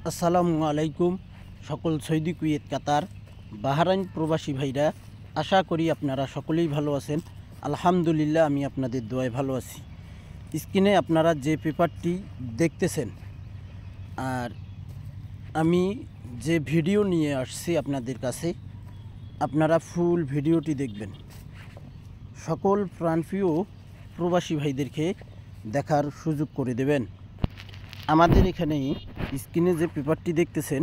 আসসালামু আলাইকুম সকল সৌদি কুয়েত কাতার বাহরাইন প্রবাসী ভাইরা, আশা করি আপনারা সকলেই ভালো আছেন। আলহামদুলিল্লাহ, আমি আপনাদের দোয়ায় ভালো আছি। স্ক্রিনে আপনারা যে পেপারটি দেখতেছেন, আর আমি যে ভিডিও নিয়ে আসছি আপনাদের কাছে, আপনারা ফুল ভিডিওটি দেখবেন। সকল প্রাণপ্রিয় প্রবাসী ভাইদেরকে দেখার সুযোগ করে দেবেন। আমাদের এখানে স্ক্রিনে যে পেপারটি দেখতেছেন,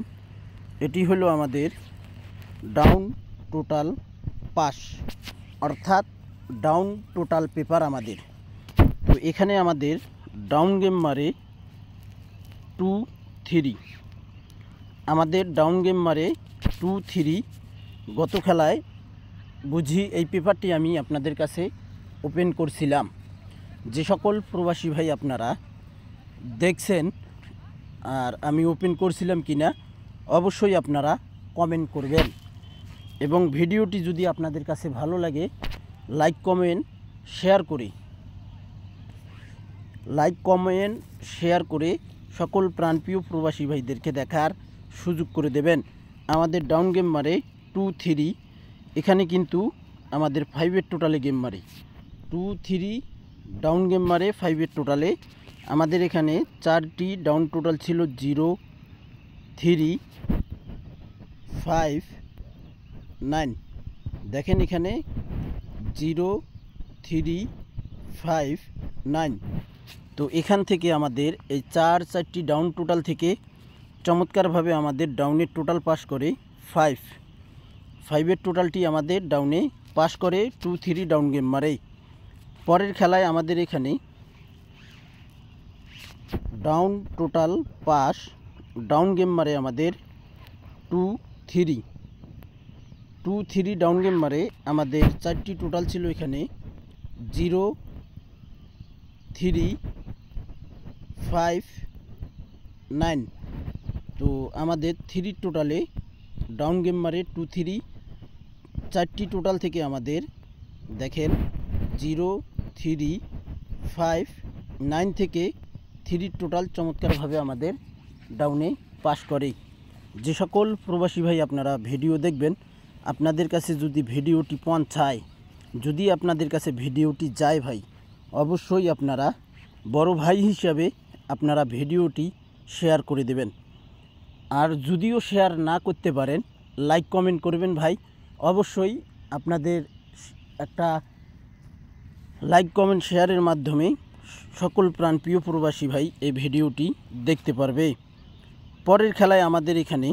এটি হলো আমাদের ডাউন টোটাল পাস, অর্থাৎ ডাউন টোটাল পেপার আমাদের। তো এখানে আমাদের ডাউন গেম মারে 2-3, আমাদের ডাউন গেম মারে 2-3। গত খেলায় বুঝি এই পেপারটি আমি আপনাদের কাছে ওপেন করছিলাম। যে সকল প্রবাসী ভাই আপনারা দেখছেন আর আমি ওপেন করছিলাম কিনা, অবশ্যই আপনারা কমেন্ট করবেন। এবং ভিডিওটি যদি আপনাদের কাছে ভালো লাগে, লাইক কমেন্ট শেয়ার করে সকল প্রাণপ্রিয় প্রবাসী ভাইদেরকে দেখার সুযোগ করে দেবেন। আমাদের ডাউন গেম মারে 2-3, এখানে কিন্তু আমাদের 5-এর টোটালে গেম মারে 2-3, ডাউন গেম মারে 5-এর টোটালে। আমাদের এখানে 4টি ডাউন টোটাল ছিল 0, 3, 5, 9। দেখেন এখানে 0, 3, 5, 9। তো এখান থেকে আমাদের এই 4টি ডাউন টোটাল থেকে চমৎকারভাবে আমাদের ডাউনের টোটাল পাস করে 5-এর টোটালটি আমাদের ডাউনে পাস করে 2-3 ডাউন গেম মারে। পরের খেলায় আমাদের এখানে down total pass down game মারে আমাদের 2-3 ডাউন গেম মারে। আমাদের 4টি টোটাল ছিল এখানে 0, 3, 5, 9। তো আমাদের 3 টোটালে ডাউন গেম মারে 2-3। 4টি টোটাল থেকে আমাদের দেখেন 0, 3, 5, 9 থেকে 3 টোটাল চমৎকারভাবে আমাদের ডাউনে পাস করে। যে সকল প্রবাসী ভাই আপনারা ভিডিও দেখবেন, আপনাদের কাছে যদি ভিডিওটি পৌঁছায়, যদি আপনাদের কাছে ভিডিওটি যায় ভাই, অবশ্যই আপনারা বড় ভাই হিসাবে আপনারা ভিডিওটি শেয়ার করে দেবেন। আর যদিও শেয়ার না করতে পারেন, লাইক কমেন্ট করবেন ভাই। অবশ্যই আপনাদের একটা লাইক কমেন্ট শেয়ারের মাধ্যমে সকল প্রাণপ্রিয় প্রবাসী ভাই এই ভিডিওটি দেখতে পারবে। পরের খেলায় আমাদের এখানে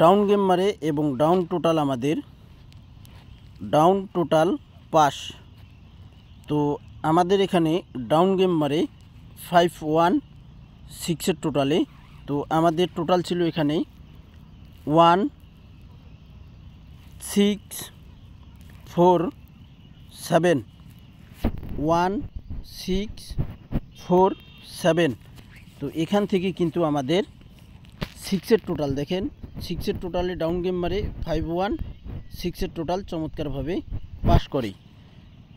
ডাউন গেম মারে এবং ডাউন টোটাল আমাদের ডাউন টোটাল পাস। তো আমাদের এখানে ডাউন গেম মারে 5-1-6-এর টোটালে। তো আমাদের টোটাল ছিল এখানে 1, 6, 4, 7, 1, 6, 4, 7। তো এখান থেকে কিন্তু আমাদের 6-এর টোটাল দেখেন, 6-এর টোটালে ডাউন গেম মারে 5-1-6-এর টোটাল চমৎকারভাবে পাস করে।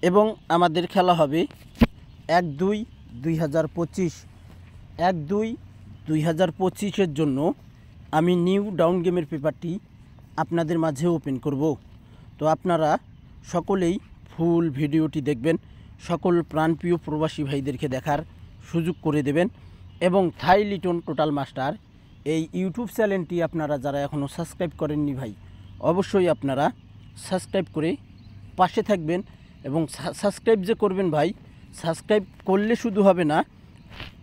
এবং আমাদের খেলা হবে 1-2-2025। 1-2-2025-এর জন্য আমি নিউ ডাউন গেমের পেপারটি আপনাদের মাঝে ওপেন করব। তো আপনারা সকলেই ফুল ভিডিওটি দেখবেন, সকল প্রাণপ্রিয় প্রবাসী ভাইদেরকে দেখার সুযোগ করে দেবেন। এবং থাই লিটন টোটাল মাস্টার এই ইউটিউব চ্যানেলটি আপনারা যারা এখনও সাবস্ক্রাইব করেননি ভাই, অবশ্যই আপনারা সাবস্ক্রাইব করে পাশে থাকবেন। এবং সাবস্ক্রাইব যে করবেন ভাই, সাবস্ক্রাইব করলে শুধু হবে না,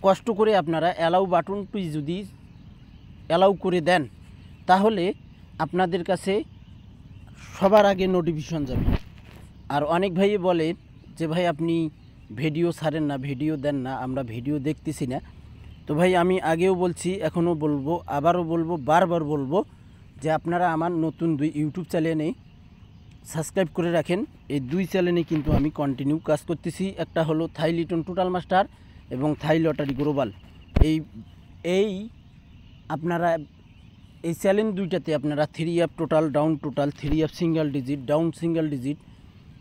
কষ্ট করে আপনারা অ্যালাউ বাটনটি যদি অ্যালাউ করে দেন, তাহলে আপনাদের কাছে সবার আগে নোটিফিকেশন যাবে। আর অনেক ভাই বলে যে ভাই আপনি ভিডিও ছাড়েন না, ভিডিও দেন না, আমরা ভিডিও দেখতেছি না। তো ভাই আমি আগেও বলছি, এখনও বলবো, আবারও বলবো, বারবার বলবো যে আপনারা আমার নতুন 2 ইউটিউব চ্যানেলে সাবস্ক্রাইব করে রাখেন। এই 2 চ্যানেলে কিন্তু আমি কন্টিনিউ কাজ করতেছি। একটা হলো থাই লিটন টোটাল মাস্টার এবং থাই লটারি গ্লোবাল। এই আপনারা এই চ্যালেঞ্জ দুইটাতে আপনারা 3 up total, down total, 3 up single digit, down single digit,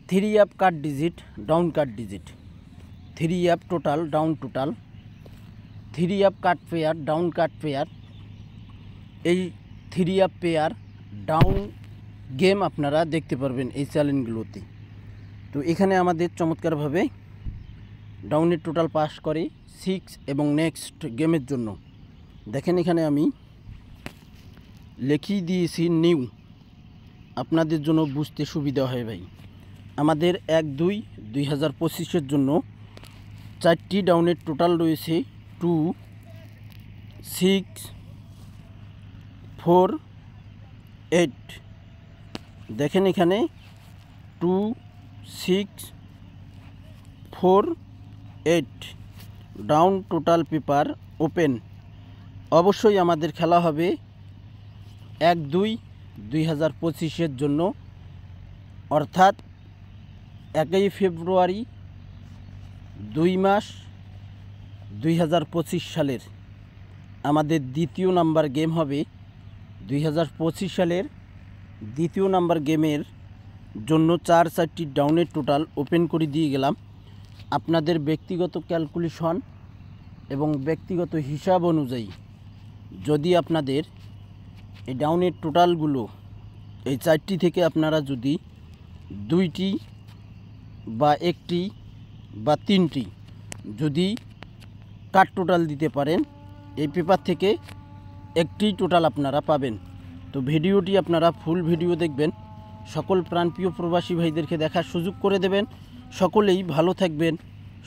3 up cut digit, down cut digit, 3 up total, down total, 3 up cut pair, down cut pair, এই 3 up pair down game আপনারা দেখতে পারবেন এই চ্যানেলগুলোতে। তো এখানে আমাদের চমৎকারভাবে ডাউনের টোটাল পাস করে 6 এবং নেক্সট গেমের জন্য দেখেন এখানে আমি লিখিয়ে দিয়েছি নিউ, আপনাদের জন্য বুঝতে সুবিধা হয় ভাই। আমাদের 1-2-2025 জন্য 4টি ডাউনের টোটাল রয়েছে 2, 6, 4, 8। দেখেন এখানে 2, 6, 4, 8 ডাউন টোটাল পেপার ওপেন। অবশ্যই আমাদের খেলা হবে 1-2-2025 জন্য, অর্থাৎ 1 ফেব্রুয়ারি 2 মাস 2025 সালের আমাদের দ্বিতীয় নাম্বার গেম হবে। 2025 সালের দ্বিতীয় নাম্বার গেমের জন্য 4টি ডাউনের টোটাল ওপেন করে দিয়ে গেলাম। আপনাদের ব্যক্তিগত ক্যালকুলেশন এবং ব্যক্তিগত হিসাব অনুযায়ী যদি আপনাদের এই ডাউনের টোটালগুলো এই 4টি থেকে আপনারা যদি 2টি বা 1টি বা 3টি যদি কাট টোটাল দিতে পারেন, এই পেপার থেকে 1টি টোটাল আপনারা পাবেন। তো ভিডিওটি আপনারা ফুল ভিডিও দেখবেন, সকল প্রাণপ্রিয় প্রবাসী ভাইদেরকে দেখার সুযোগ করে দেবেন। সকলেই ভালো থাকবেন,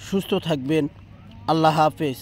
সুস্থ থাকবেন। আল্লাহ হাফেজ।